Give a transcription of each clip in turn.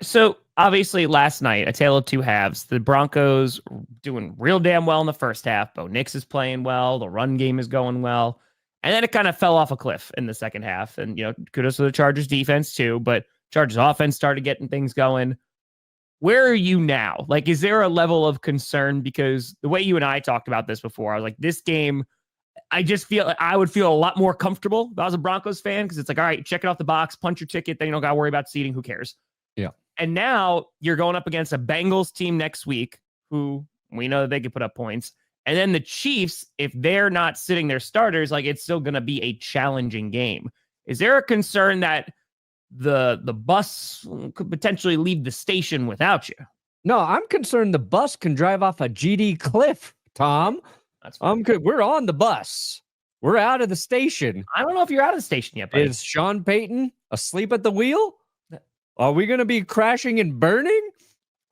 So obviously last night, a tale of two halves. The Broncos doing real damn well in the first half. Bo Nix is playing well. The run game is going well. And then it kind of fell off a cliff in the second half. And, kudos to the Chargers defense too, but Chargers offense started getting things going. Where are you now? Like, is there a level of concern? Because the way you and I talked about this before, I was like, this game, I just feel like I would feel a lot more comfortable if I was a Broncos fan, because it's like, all right, check it off the box, punch your ticket. Then you don't got to worry about seeding. Who cares? Yeah. And now you're going up against a Bengals team next week who we know that they can put up points. And then the Chiefs, if they're not sitting their starters, like, it's still going to be a challenging game. Is there a concern that the bus could potentially leave the station without you? No, I'm concerned the bus can drive off a GD cliff, Tom. That's fine. We're on the bus. We're out of the station. I don't know if you're out of the station yet, buddy. Is Sean Payton asleep at the wheel? Are we going to be crashing and burning?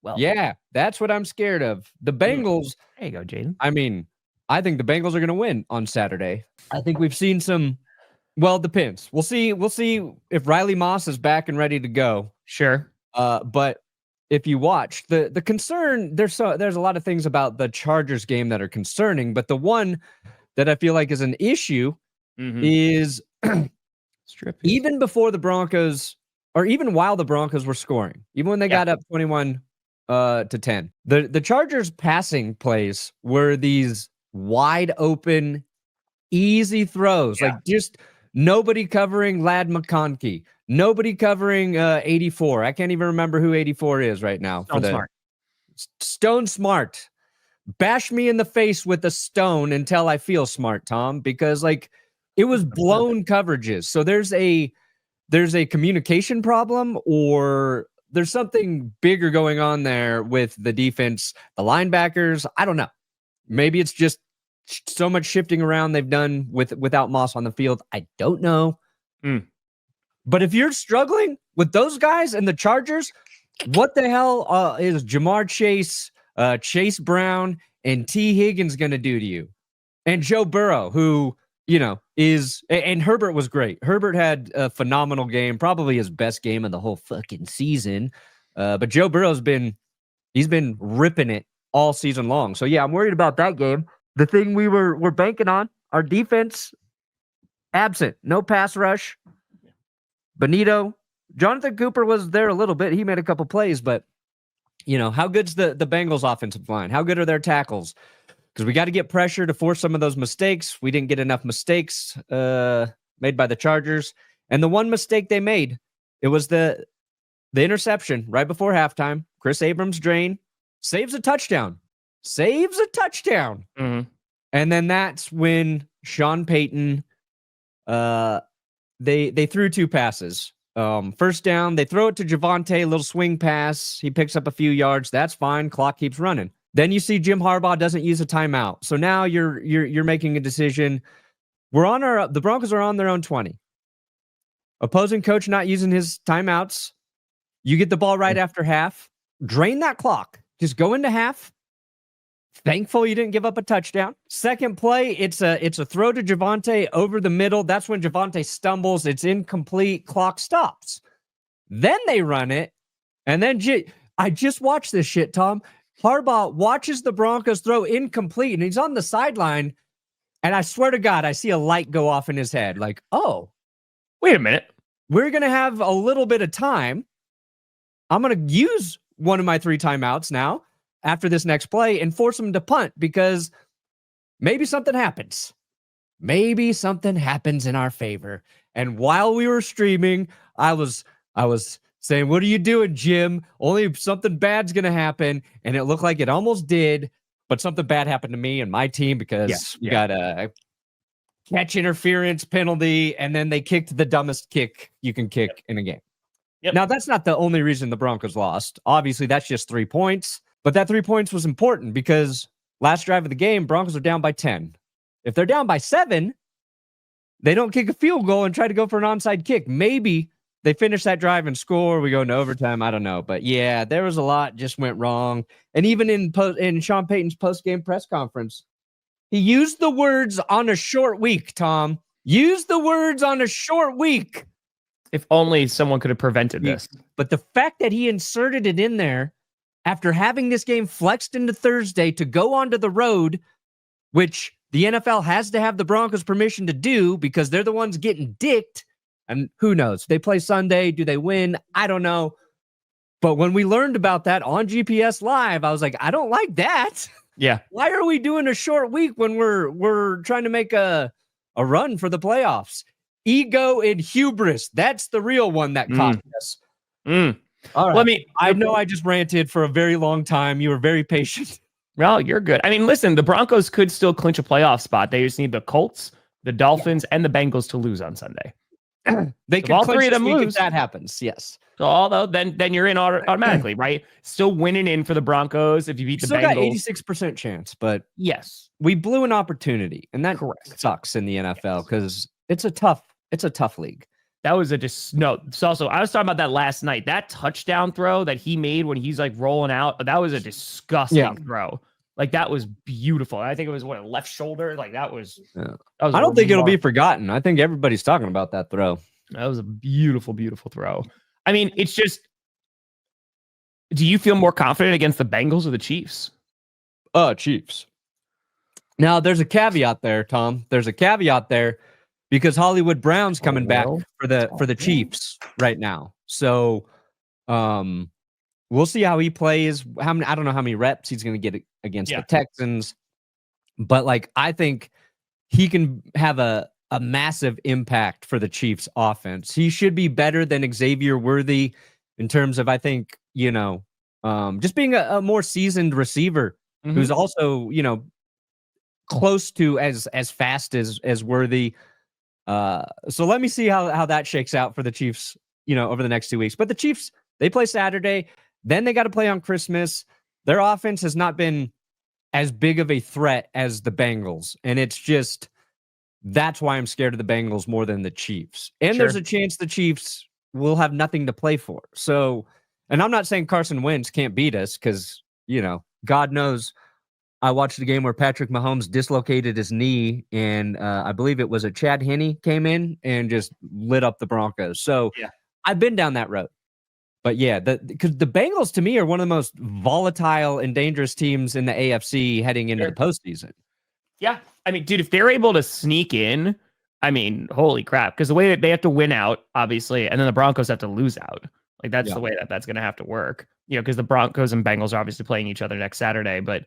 Well, yeah, that's what I'm scared of. The Bengals. There you go, Jaden. I mean, I think the Bengals are going to win on Saturday. I think we've seen some. Well, it depends. We'll see if Riley Moss is back and ready to go. Sure. But if you watch the concern, there's a lot of things about the Chargers game that are concerning, but the one that I feel like is an issue is even before the Broncos, or even while the Broncos were scoring, even when they got up 21 to 10, the Chargers passing plays were these wide open, easy throws, like just nobody covering Ladd McConkey, nobody covering 84. I can't even remember who 84 is right now. Stone Smart. Bash me in the face with a stone until I feel smart, Tom, because like it was blown coverages. So there's a communication problem, or there's something bigger going on there with the defense, the linebackers. I don't know. Maybe it's just so much shifting around they've done without Moss on the field. I don't know. But if you're struggling with those guys and the Chargers, what the hell is Jamar Chase, Chase Brown, and T. Higgins going to do to you? And Joe Burrow, who, and Herbert was great. Herbert had a phenomenal game, probably his best game of the whole fucking season. But Joe Burrow's been ripping it all season long. So yeah, I'm worried about that game. The thing we're banking on, our defense, absent, no pass rush. Benito, Jonathan Cooper was there a little bit. He made a couple plays, but how good's the Bengals offensive line? How good are their tackles? Because we got to get pressure to force some of those mistakes. We didn't get enough mistakes made by the Chargers. And the one mistake they made, it was the interception right before halftime. Chris Abrams drain, saves a touchdown. And then that's when Sean Payton, they threw two passes. First down, they throw it to Javonte, little swing pass. He picks up a few yards. That's fine. Clock keeps running. Then you see Jim Harbaugh doesn't use a timeout. So now you're making a decision. The Broncos are on their own 20. Opposing coach not using his timeouts. You get the ball right after half. Drain that clock. Just go into half. Thankful you didn't give up a touchdown. Second play, it's a throw to Javonte over the middle. That's when Javonte stumbles. It's incomplete. Clock stops. Then they run it. And then I just watched this shit, Tom. Harbaugh watches the Broncos throw incomplete, and he's on the sideline. And I swear to God, I see a light go off in his head. Like, oh, wait a minute. We're going to have a little bit of time. I'm going to use one of my 3 timeouts now after this next play and force him to punt, because maybe something happens. Maybe something happens in our favor. And while we were streaming, I was saying, what are you doing, Jim? Only if something bad's going to happen. And it looked like it almost did, but something bad happened to me and my team because we got a catch interference penalty, and then they kicked the dumbest kick you can kick in a game. Now, that's not the only reason the Broncos lost. Obviously, that's just 3 points. But that 3 points was important because last drive of the game, Broncos are down by 10. If they're down by 7, they don't kick a field goal and try to go for an onside kick. Maybe they finish that drive and score. We go into overtime. I don't know. But yeah, there was a lot just went wrong. And even in Sean Payton's post-game press conference, he used the words on a short week, Tom. Use the words on a short week. If only someone could have prevented this. But the fact that he inserted it in there after having this game flexed into Thursday to go onto the road, which the NFL has to have the Broncos permission to do because they're the ones getting dicked. And who knows? They play Sunday. Do they win? I don't know. But when we learned about that on GPS Live, I was like, I don't like that. Yeah. Why are we doing a short week when we're trying to make a run for the playoffs? Ego and hubris. That's the real one that cost us. All right. I know I just ranted for a very long time. You were very patient. Well, you're good. I mean, listen, the Broncos could still clinch a playoff spot. They just need the Colts, the Dolphins, and the Bengals to lose on Sunday. They could all three of them lose if that happens. Yes. So although then you're in automatically, right? Still winning in for the Broncos if you beat the Bengals. Still got 86% chance, but yes, we blew an opportunity, and that sucks in the NFL because it's a tough league. That was it's also, I was talking about that last night. That touchdown throw that he made when he's like rolling out, that was a disgusting throw. Like that was beautiful. I think it was left shoulder. Like that was I don't think it'll be forgotten. I think everybody's talking about that throw. That was a beautiful, beautiful throw. I mean, it's just, do you feel more confident against the Bengals or the Chiefs? Chiefs. Now there's a caveat there, Tom. There's a caveat there. Because Hollywood Brown's coming back for the Chiefs right now. So we'll see how he plays. I don't know how many reps he's going to get against the Texans. But like I think he can have a massive impact for the Chiefs offense. He should be better than Xavier Worthy in terms of, I think, just being a more seasoned receiver who's also, close to as fast as Worthy. So let me see how that shakes out for the Chiefs, over the next 2 weeks. But the Chiefs, they play Saturday, then they got to play on Christmas. Their offense has not been as big of a threat as the Bengals. And it's just, that's why I'm scared of the Bengals more than the Chiefs. And there's a chance the Chiefs will have nothing to play for. So, and I'm not saying Carson Wentz can't beat us because, God knows. I watched a game where Patrick Mahomes dislocated his knee, and I believe it was a Chad Henne came in and just lit up the Broncos. So I've been down that road. But yeah, because the Bengals to me are one of the most volatile and dangerous teams in the AFC heading into the postseason. Yeah. I mean, dude, if they're able to sneak in, I mean, holy crap. Because the way that they have to win out, obviously, and then the Broncos have to lose out. Like that's the way that's going to have to work. Because the Broncos and Bengals are obviously playing each other next Saturday, but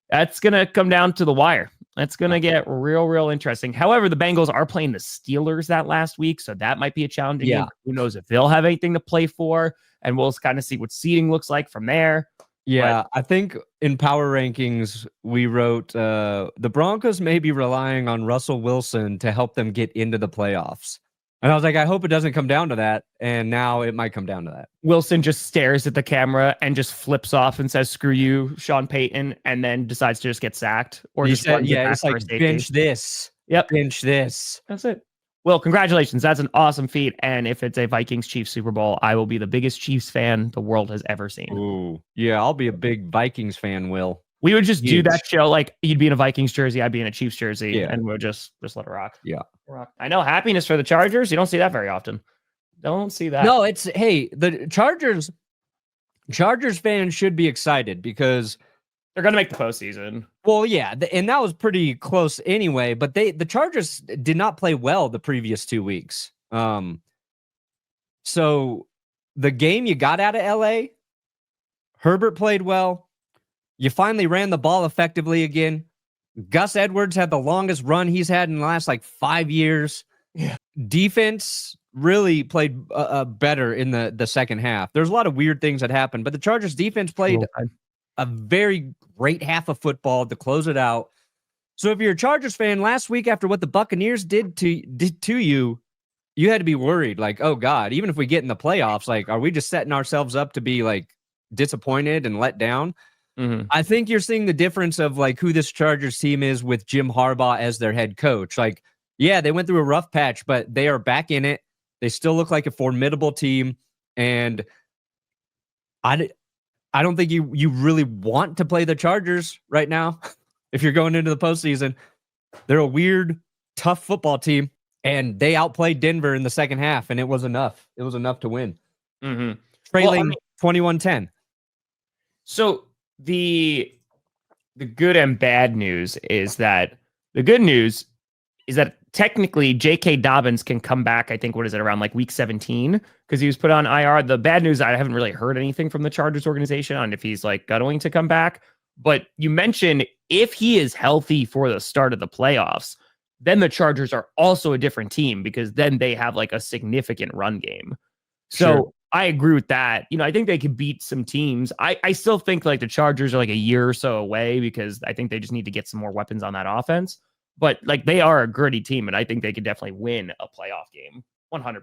that's going to come down to the wire. That's going to get real, real interesting. However, the Bengals are playing the Steelers that last week, so that might be a challenging game. Who knows if they'll have anything to play for, and we'll kind of see what seeding looks like from there. Yeah, I think in power rankings, we wrote the Broncos may be relying on Russell Wilson to help them get into the playoffs. And I was like, I hope it doesn't come down to that. And now it might come down to that. Wilson just stares at the camera and just flips off and says, screw you, Sean Payton, and then decides to just get sacked. Or he just said, it's like, bench this. Yep. Bench this. That's it. Well, congratulations. That's an awesome feat. And if it's a Vikings-Chiefs Super Bowl, I will be the biggest Chiefs fan the world has ever seen. Ooh. Yeah, I'll be a big Vikings fan, Will. We would just do that show like you'd be in a Vikings jersey, I'd be in a Chiefs jersey, and we'll just let it rock. Yeah. Rock. I know, happiness for the Chargers. You don't see that very often. Don't see that. No, the Chargers fans should be excited because they're going to make the postseason. Well, yeah, and that was pretty close anyway, but the Chargers did not play well the previous 2 weeks. So the game you got out of LA, Herbert played well. You finally ran the ball effectively again. Gus Edwards had the longest run he's had in the last 5 years. Yeah. Defense really played better in the second half. There's a lot of weird things that happened, but the Chargers defense played a very great half of football to close it out. So if you're a Chargers fan, last week after what the Buccaneers did to you, you had to be worried. Like, oh God, even if we get in the playoffs, are we just setting ourselves up to be disappointed and let down? Mm-hmm. I think you're seeing the difference of who this Chargers team is with Jim Harbaugh as their head coach. They went through a rough patch, but they are back in it. They still look like a formidable team. And I don't think you really want to play the Chargers right now. If you're going into the postseason, they're a weird, tough football team. and they outplayed Denver in the second half, and it was enough. It was enough to win. Mm-hmm. Trailing 21-10. So the good and bad news is that the good news is that technically J.K. Dobbins can come back. I think, what is it, around like week 17, because he was put on IR. The bad news, I haven't really heard anything from the Chargers organization on if he's like going to come back. But you mentioned if he is healthy for the start of the playoffs, then the Chargers are also a different team, because then they have like a significant run game. So Sure. I agree with that. I think they could beat some teams. I still think like the Chargers are like a year or so away, because I think they just need to get some more weapons on that offense. But like they are a gritty team, and I think they could definitely win a playoff game 100%.